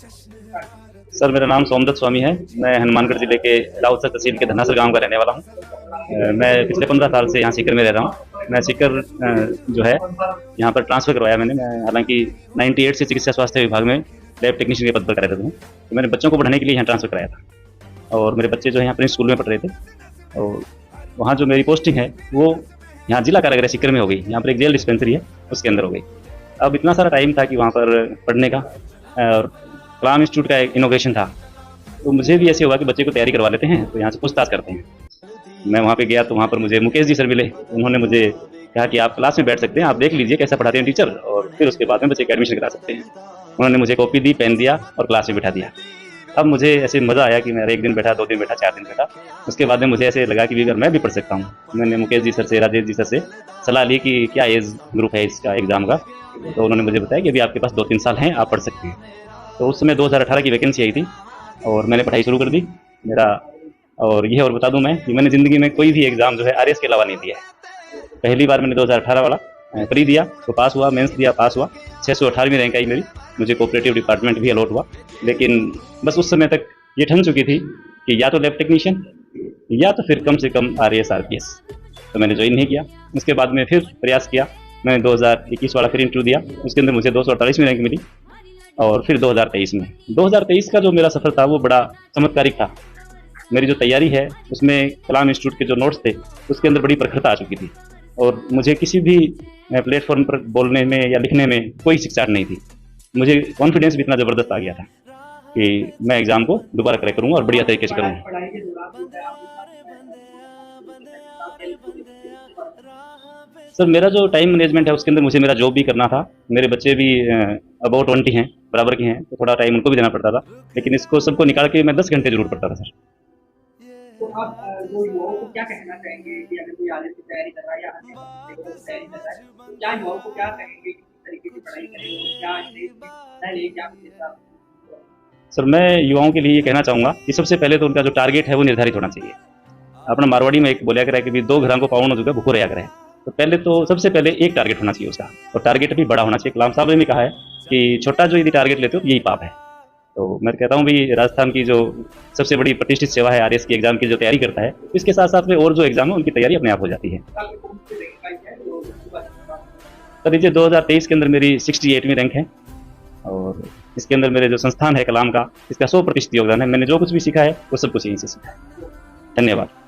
Sir मेरा नाम सोमदत्त स्वामी है। मैं हनुमानगढ़ जिले के राउतसर तहसील के धनासर गांव का रहने वाला हूँ। मैं पिछले 15 साल से यहाँ सीकर में रह रहा हूँ। मैं सीकर जो है यहाँ पर ट्रांसफ़र करवाया मैंने। मैं हालांकि 98 से चिकित्सा स्वास्थ्य विभाग में लैब टेक्नीशियन के पद पर कार्यरत हूँ। तो मैंने बच्चों को पढ़ाने के लिए यहाँ ट्रांसफ़र कराया था और मेरे बच्चे जो है यहाँ अपने स्कूल में पढ़ रहे थे। और वहाँ जो मेरी पोस्टिंग है वो यहाँ जिला कारागार सीकर में हो गई। यहाँ पर एक जेल डिस्पेंसरी है, उसके अंदर हो गई। अब इतना सारा टाइम था कि वहाँ पर पढ़ने का और कलाम इंस्टीट्यूट का एक इनोवेशन था, तो मुझे भी ऐसे हुआ कि बच्चे को तैयारी करवा लेते हैं, तो यहाँ से पूछताछ करते हैं। मैं वहाँ पे गया तो वहाँ पर मुझे मुकेश जी सर मिले। उन्होंने मुझे कहा कि आप क्लास में बैठ सकते हैं, आप देख लीजिए कैसा पढ़ाते हैं टीचर, और फिर उसके बाद में बच्चे का एडमिशन करा सकते हैं। उन्होंने मुझे कॉपी दी, पेन दिया और क्लास में बिठा दिया। अब मुझे ऐसे मज़ा आया कि मैं 1 दिन बैठा, 2 दिन बैठा, 4 दिन बैठा। उसके बाद में मुझे ऐसे लगा कि अगर मैं भी पढ़ सकता हूँ। मैंने मुकेश जी सर से, राजेश जी सर से सलाह ली कि क्या एज ग्रुप है इसका एग्ज़ाम का। तो उन्होंने मुझे बताया कि अभी आपके पास 2-3 साल हैं, आप पढ़ सकते हैं। तो उस समय 2018 की वैकेंसी आई थी और मैंने पढ़ाई शुरू कर दी। मेरा और ये और बता दूं मैं कि मैंने ज़िंदगी में कोई भी एग्ज़ाम जो है आरएस के अलावा नहीं दिया है। पहली बार मैंने 2018 वाला प्री दिया तो पास हुआ, मेंस दिया पास हुआ, 618वीं रैंक आई मेरी। मुझे कोऑपरेटिव डिपार्टमेंट भी अलॉट हुआ। लेकिन बस उस समय तक ये ठन चुकी थी कि या तो लैब टेक्नीशियन या तो फिर कम से कम आरएएस आरपीएस। तो मैंने ज्वाइन नहीं किया। उसके बाद में फिर प्रयास किया। मैंने 2021 वाला फिर इंटरव्यू दिया, उसके अंदर मुझे 248वीं रैंक मिली। और फिर 2023 का जो मेरा सफ़र था वो बड़ा चमत्कारिक था। मेरी जो तैयारी है उसमें कलाम इंस्टीट्यूट के जो नोट्स थे उसके अंदर बड़ी प्रखरता आ चुकी थी और मुझे किसी भी प्लेटफॉर्म पर बोलने में या लिखने में कोई हिचकिचाहट नहीं थी। मुझे कॉन्फिडेंस भी इतना ज़बरदस्त आ गया था कि मैं एग्ज़ाम को दोबारा क्रैक करूँगा और बढ़िया तरीके से करूँगा। सर मेरा जो टाइम मैनेजमेंट है उसके अंदर मुझे मेरा जॉब भी करना था। मेरे बच्चे भी अबाउट 20 हैं, बराबर के हैं, तो थोड़ा टाइम उनको भी देना पड़ता था। लेकिन इसको सबको निकाल के मैं 10 घंटे ज़रूर पढ़ता था सर। तो आप जो युवाओं को क्या कहना चाहेंगे कि अगर कोई आगे की तैयारी कर रहा है या अन्य तैयारी कर रहा है, तो क्या युवाओं को क्या कहेंगे कि किस तरीके की पढ़ाई करें और क्या पहले क्या विशेषता? सर मैं युवाओं के लिए ये कहना चाहूँगा कि सबसे पहले तो उनका जो टारगेट है वो निर्धारित होना चाहिए। अपना मारवाड़ी में एक बोलिया करा कि भी 2 घरों को पावन हो भूखो रहा करे। तो पहले तो सबसे पहले एक टारगेट होना चाहिए उसका, और टारगेट भी बड़ा होना चाहिए। कलाम साहब ने भी कहा है कि छोटा जो यदि टारगेट लेते हो तो यही पाप है। तो मैं कहता हूँ भाई राजस्थान की जो सबसे बड़ी प्रतिष्ठित सेवा है आरएएस की एग्ज़ाम की जो तैयारी करता है, इसके साथ साथ में और जो एग्ज़ाम है उनकी तैयारी अपने आप हो जाती है। सर देखिए 2023 के अंदर मेरी 68वीं रैंक है और इसके अंदर मेरे जो संस्थान है कलाम का, इसका 100% योगदान है। मैंने जो कुछ भी सीखा है वो सब कुछ यहीं से सीखा है। धन्यवाद।